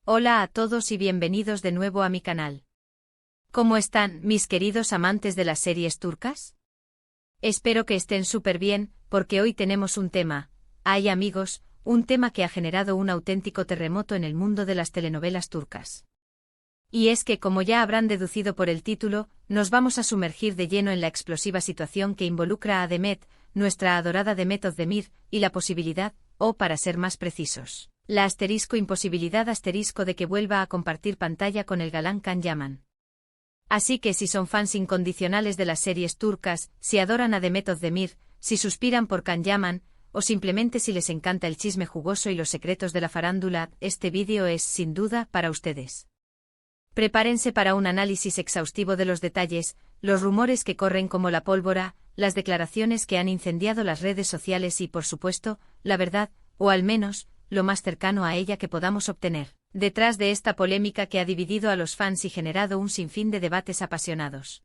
Hola a todos y bienvenidos de nuevo a mi canal. ¿Cómo están, mis queridos amantes de las series turcas? Espero que estén súper bien, porque hoy tenemos un tema, amigos, un tema que ha generado un auténtico terremoto en el mundo de las telenovelas turcas. Y es que, como ya habrán deducido por el título, nos vamos a sumergir de lleno en la explosiva situación que involucra a Demet, nuestra adorada Demet Özdemir, y la posibilidad, o para ser más precisos, la imposibilidad de que vuelva a compartir pantalla con el galán Can Yaman. Así que si son fans incondicionales de las series turcas, si adoran a Demet Özdemir, si suspiran por Can Yaman, o simplemente si les encanta el chisme jugoso y los secretos de la farándula, este vídeo es, sin duda, para ustedes. Prepárense para un análisis exhaustivo de los detalles, los rumores que corren como la pólvora, las declaraciones que han incendiado las redes sociales y, por supuesto, la verdad, o al menos, lo más cercano a ella que podamos obtener, detrás de esta polémica que ha dividido a los fans y generado un sinfín de debates apasionados.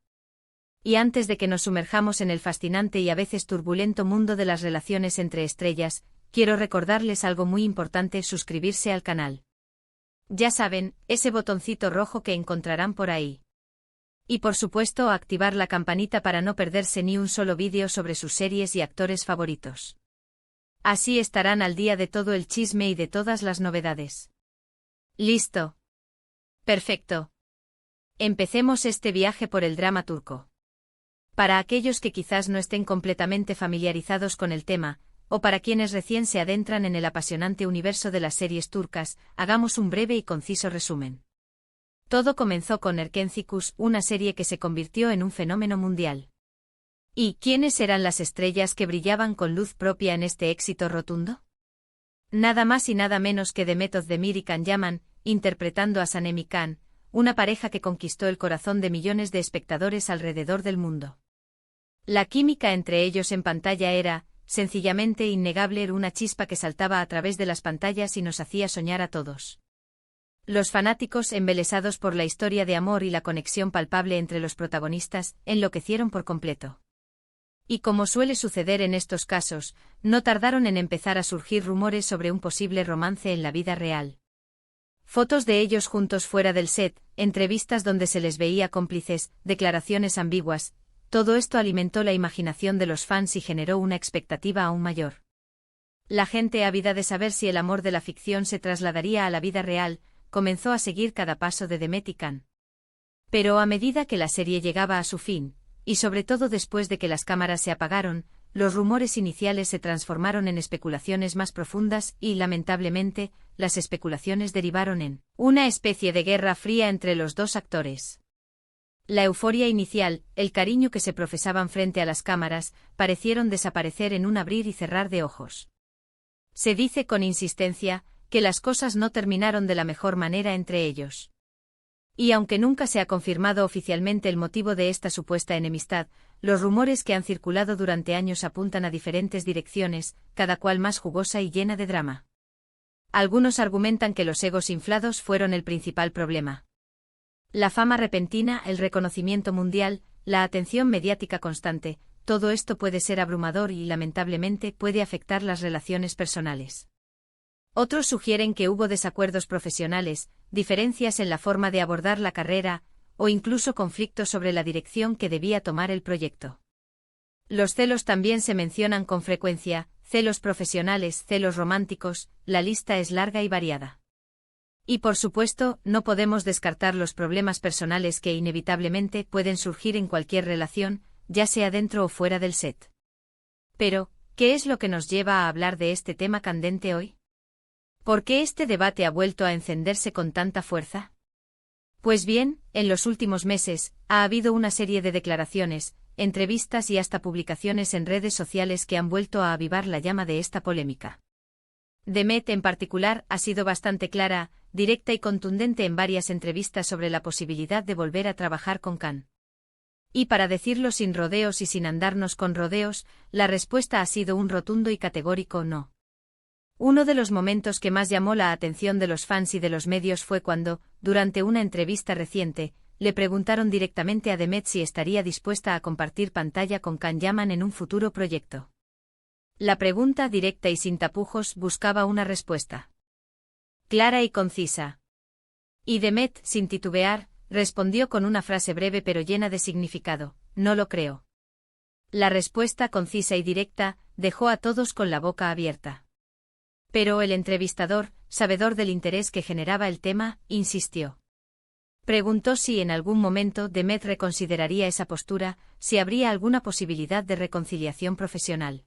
Y antes de que nos sumerjamos en el fascinante y a veces turbulento mundo de las relaciones entre estrellas, quiero recordarles algo muy importante: suscribirse al canal. Ya saben, ese botoncito rojo que encontrarán por ahí. Y por supuesto activar la campanita para no perderse ni un solo vídeo sobre sus series y actores favoritos. Así estarán al día de todo el chisme y de todas las novedades. ¿Listo? Perfecto. Empecemos este viaje por el drama turco. Para aquellos que quizás no estén completamente familiarizados con el tema, o para quienes recién se adentran en el apasionante universo de las series turcas, hagamos un breve y conciso resumen. Todo comenzó con Erkencikus, una serie que se convirtió en un fenómeno mundial. ¿Y quiénes eran las estrellas que brillaban con luz propia en este éxito rotundo? Nada más y nada menos que Demet Özdemir y Can Yaman, interpretando a Sanem y Can, una pareja que conquistó el corazón de millones de espectadores alrededor del mundo. La química entre ellos en pantalla era, sencillamente innegable, era una chispa que saltaba a través de las pantallas y nos hacía soñar a todos. Los fanáticos, embelesados por la historia de amor y la conexión palpable entre los protagonistas, enloquecieron por completo. Y como suele suceder en estos casos, no tardaron en empezar a surgir rumores sobre un posible romance en la vida real. Fotos de ellos juntos fuera del set, entrevistas donde se les veía cómplices, declaraciones ambiguas. Todo esto alimentó la imaginación de los fans y generó una expectativa aún mayor. La gente, ávida de saber si el amor de la ficción se trasladaría a la vida real, comenzó a seguir cada paso de Demet y Can. Pero a medida que la serie llegaba a su fin, y sobre todo después de que las cámaras se apagaron, los rumores iniciales se transformaron en especulaciones más profundas y, lamentablemente, las especulaciones derivaron en una especie de guerra fría entre los dos actores. La euforia inicial, el cariño que se profesaban frente a las cámaras, parecieron desaparecer en un abrir y cerrar de ojos. Se dice con insistencia que las cosas no terminaron de la mejor manera entre ellos. Y aunque nunca se ha confirmado oficialmente el motivo de esta supuesta enemistad, los rumores que han circulado durante años apuntan a diferentes direcciones, cada cual más jugosa y llena de drama. Algunos argumentan que los egos inflados fueron el principal problema. La fama repentina, el reconocimiento mundial, la atención mediática constante, todo esto puede ser abrumador y, lamentablemente, puede afectar las relaciones personales. Otros sugieren que hubo desacuerdos profesionales, diferencias en la forma de abordar la carrera, o incluso conflictos sobre la dirección que debía tomar el proyecto. Los celos también se mencionan con frecuencia, celos profesionales, celos románticos, la lista es larga y variada. Y por supuesto, no podemos descartar los problemas personales que inevitablemente pueden surgir en cualquier relación, ya sea dentro o fuera del set. Pero, ¿qué es lo que nos lleva a hablar de este tema candente hoy? ¿Por qué este debate ha vuelto a encenderse con tanta fuerza? Pues bien, en los últimos meses, ha habido una serie de declaraciones, entrevistas y hasta publicaciones en redes sociales que han vuelto a avivar la llama de esta polémica. Demet, en particular, ha sido bastante clara, directa y contundente en varias entrevistas sobre la posibilidad de volver a trabajar con Can. Y para decirlo sin rodeos y sin andarnos con rodeos, la respuesta ha sido un rotundo y categórico no. Uno de los momentos que más llamó la atención de los fans y de los medios fue cuando, durante una entrevista reciente, le preguntaron directamente a Demet si estaría dispuesta a compartir pantalla con Can Yaman en un futuro proyecto. La pregunta, directa y sin tapujos, buscaba una respuesta clara y concisa. Y Demet, sin titubear, respondió con una frase breve pero llena de significado: no lo creo. La respuesta concisa y directa dejó a todos con la boca abierta. Pero el entrevistador, sabedor del interés que generaba el tema, insistió. Preguntó si en algún momento Demet reconsideraría esa postura, si habría alguna posibilidad de reconciliación profesional.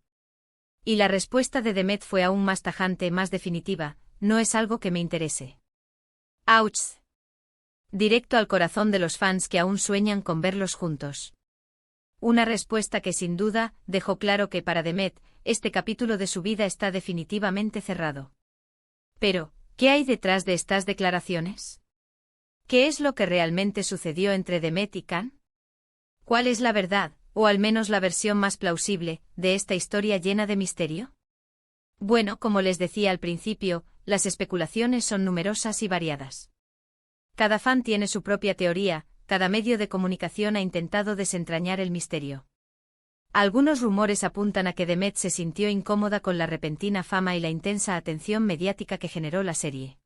Y la respuesta de Demet fue aún más tajante, más definitiva: no es algo que me interese. ¡Auch! Directo al corazón de los fans que aún sueñan con verlos juntos. Una respuesta que sin duda dejó claro que para Demet, este capítulo de su vida está definitivamente cerrado. Pero, ¿qué hay detrás de estas declaraciones? ¿Qué es lo que realmente sucedió entre Demet y Can? ¿Cuál es la verdad, o al menos la versión más plausible, de esta historia llena de misterio? Bueno, como les decía al principio, las especulaciones son numerosas y variadas. Cada fan tiene su propia teoría, cada medio de comunicación ha intentado desentrañar el misterio. Algunos rumores apuntan a que Demet se sintió incómoda con la repentina fama y la intensa atención mediática que generó la serie.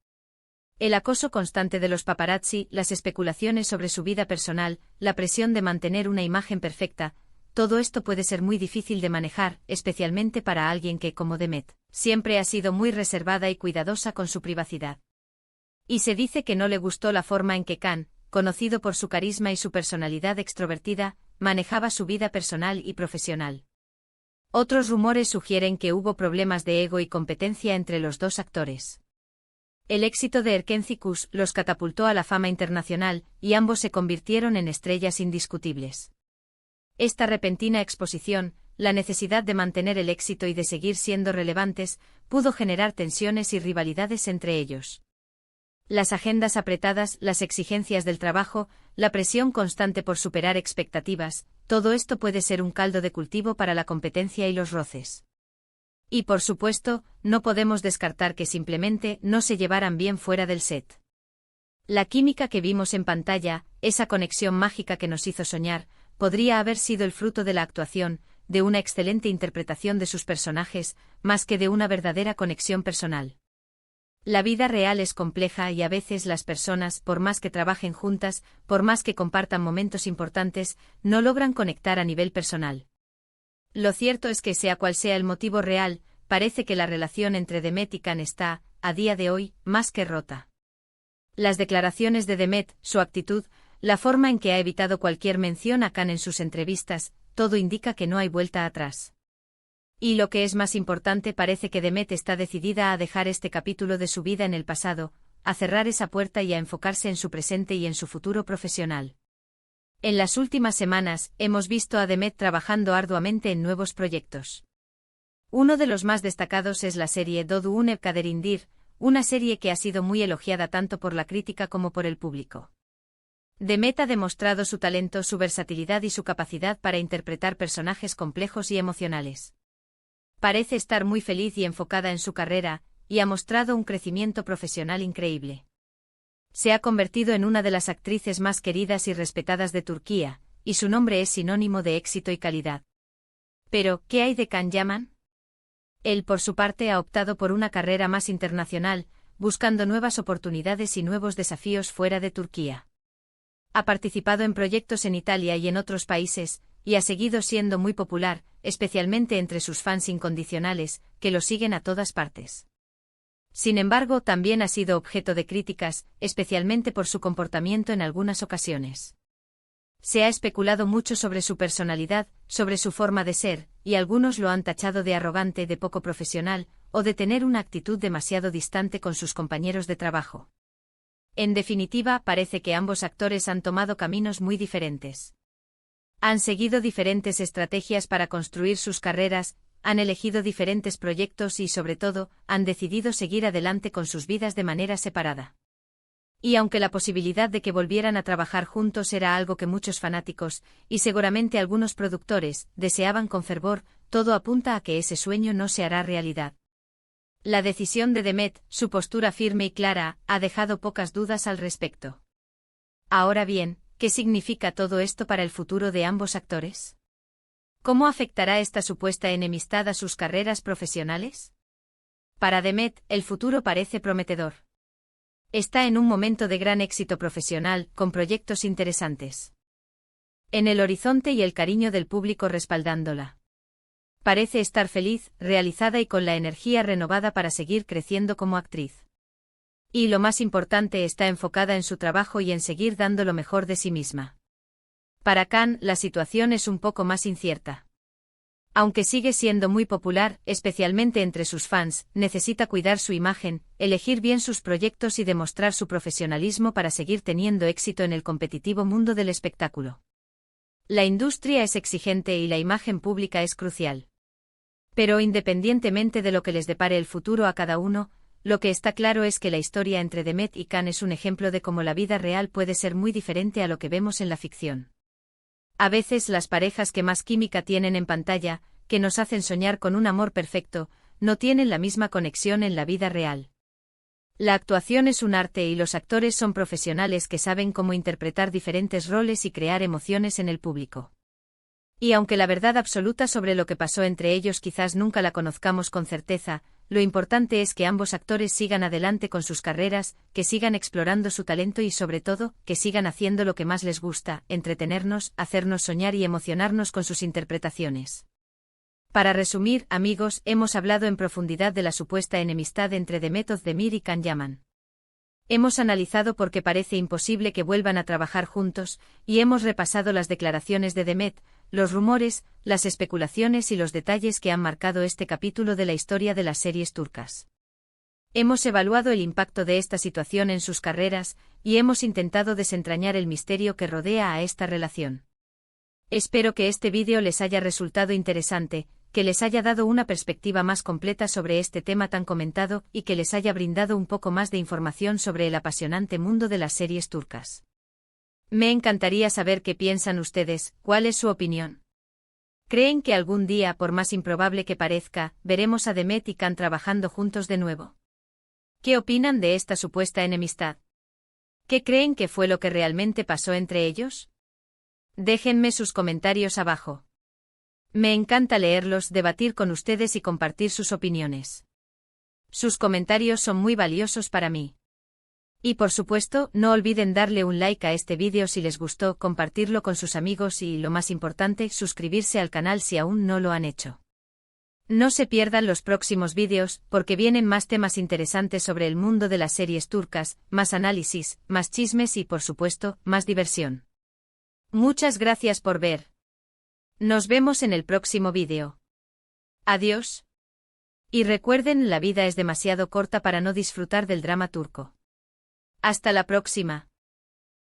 El acoso constante de los paparazzi, las especulaciones sobre su vida personal, la presión de mantener una imagen perfecta, todo esto puede ser muy difícil de manejar, especialmente para alguien que, como Demet, siempre ha sido muy reservada y cuidadosa con su privacidad. Y se dice que no le gustó la forma en que Can, conocido por su carisma y su personalidad extrovertida, manejaba su vida personal y profesional. Otros rumores sugieren que hubo problemas de ego y competencia entre los dos actores. El éxito de Erkenci-Kuş los catapultó a la fama internacional, y ambos se convirtieron en estrellas indiscutibles. Esta repentina exposición, la necesidad de mantener el éxito y de seguir siendo relevantes, pudo generar tensiones y rivalidades entre ellos. Las agendas apretadas, las exigencias del trabajo, la presión constante por superar expectativas, todo esto puede ser un caldo de cultivo para la competencia y los roces. Y por supuesto, no podemos descartar que simplemente no se llevaran bien fuera del set. La química que vimos en pantalla, esa conexión mágica que nos hizo soñar, podría haber sido el fruto de la actuación, de una excelente interpretación de sus personajes, más que de una verdadera conexión personal. La vida real es compleja y a veces las personas, por más que trabajen juntas, por más que compartan momentos importantes, no logran conectar a nivel personal. Lo cierto es que sea cual sea el motivo real, parece que la relación entre Demet y Can está, a día de hoy, más que rota. Las declaraciones de Demet, su actitud, la forma en que ha evitado cualquier mención a Can en sus entrevistas, todo indica que no hay vuelta atrás. Y lo que es más importante, parece que Demet está decidida a dejar este capítulo de su vida en el pasado, a cerrar esa puerta y a enfocarse en su presente y en su futuro profesional. En las últimas semanas, hemos visto a Demet trabajando arduamente en nuevos proyectos. Uno de los más destacados es la serie Doğduğun Kaderindir, una serie que ha sido muy elogiada tanto por la crítica como por el público. Demet ha demostrado su talento, su versatilidad y su capacidad para interpretar personajes complejos y emocionales. Parece estar muy feliz y enfocada en su carrera, y ha mostrado un crecimiento profesional increíble. Se ha convertido en una de las actrices más queridas y respetadas de Turquía, y su nombre es sinónimo de éxito y calidad. Pero, ¿qué hay de Can Yaman? Él, por su parte, ha optado por una carrera más internacional, buscando nuevas oportunidades y nuevos desafíos fuera de Turquía. Ha participado en proyectos en Italia y en otros países, y ha seguido siendo muy popular, especialmente entre sus fans incondicionales, que lo siguen a todas partes. Sin embargo, también ha sido objeto de críticas, especialmente por su comportamiento en algunas ocasiones. Se ha especulado mucho sobre su personalidad, sobre su forma de ser, y algunos lo han tachado de arrogante, de poco profesional, o de tener una actitud demasiado distante con sus compañeros de trabajo. En definitiva, parece que ambos actores han tomado caminos muy diferentes. Han seguido diferentes estrategias para construir sus carreras, han elegido diferentes proyectos y, sobre todo, han decidido seguir adelante con sus vidas de manera separada. Y aunque la posibilidad de que volvieran a trabajar juntos era algo que muchos fanáticos, y seguramente algunos productores, deseaban con fervor, todo apunta a que ese sueño no se hará realidad. La decisión de Demet, su postura firme y clara, ha dejado pocas dudas al respecto. Ahora bien, ¿qué significa todo esto para el futuro de ambos actores? ¿Cómo afectará esta supuesta enemistad a sus carreras profesionales? Para Demet, el futuro parece prometedor. Está en un momento de gran éxito profesional, con proyectos interesantes en el horizonte y el cariño del público respaldándola. Parece estar feliz, realizada y con la energía renovada para seguir creciendo como actriz. Y lo más importante, está enfocada en su trabajo y en seguir dando lo mejor de sí misma. Para Khan, la situación es un poco más incierta. Aunque sigue siendo muy popular, especialmente entre sus fans, necesita cuidar su imagen, elegir bien sus proyectos y demostrar su profesionalismo para seguir teniendo éxito en el competitivo mundo del espectáculo. La industria es exigente y la imagen pública es crucial. Pero independientemente de lo que les depare el futuro a cada uno, lo que está claro es que la historia entre Demet y Khan es un ejemplo de cómo la vida real puede ser muy diferente a lo que vemos en la ficción. A veces las parejas que más química tienen en pantalla, que nos hacen soñar con un amor perfecto, no tienen la misma conexión en la vida real. La actuación es un arte y los actores son profesionales que saben cómo interpretar diferentes roles y crear emociones en el público. Y aunque la verdad absoluta sobre lo que pasó entre ellos quizás nunca la conozcamos con certeza, lo importante es que ambos actores sigan adelante con sus carreras, que sigan explorando su talento y sobre todo, que sigan haciendo lo que más les gusta, entretenernos, hacernos soñar y emocionarnos con sus interpretaciones. Para resumir, amigos, hemos hablado en profundidad de la supuesta enemistad entre Demet Özdemir y Can Yaman. Hemos analizado por qué parece imposible que vuelvan a trabajar juntos, y hemos repasado las declaraciones de Demet, los rumores, las especulaciones y los detalles que han marcado este capítulo de la historia de las series turcas. Hemos evaluado el impacto de esta situación en sus carreras, y hemos intentado desentrañar el misterio que rodea a esta relación. Espero que este vídeo les haya resultado interesante, que les haya dado una perspectiva más completa sobre este tema tan comentado y que les haya brindado un poco más de información sobre el apasionante mundo de las series turcas. Me encantaría saber qué piensan ustedes, cuál es su opinión. ¿Creen que algún día, por más improbable que parezca, veremos a Demet y Can trabajando juntos de nuevo? ¿Qué opinan de esta supuesta enemistad? ¿Qué creen que fue lo que realmente pasó entre ellos? Déjenme sus comentarios abajo. Me encanta leerlos, debatir con ustedes y compartir sus opiniones. Sus comentarios son muy valiosos para mí. Y por supuesto, no olviden darle un like a este vídeo si les gustó, compartirlo con sus amigos y, lo más importante, suscribirse al canal si aún no lo han hecho. No se pierdan los próximos vídeos, porque vienen más temas interesantes sobre el mundo de las series turcas, más análisis, más chismes y, por supuesto, más diversión. Muchas gracias por ver. Nos vemos en el próximo vídeo. Adiós. Y recuerden, la vida es demasiado corta para no disfrutar del drama turco. Hasta la próxima.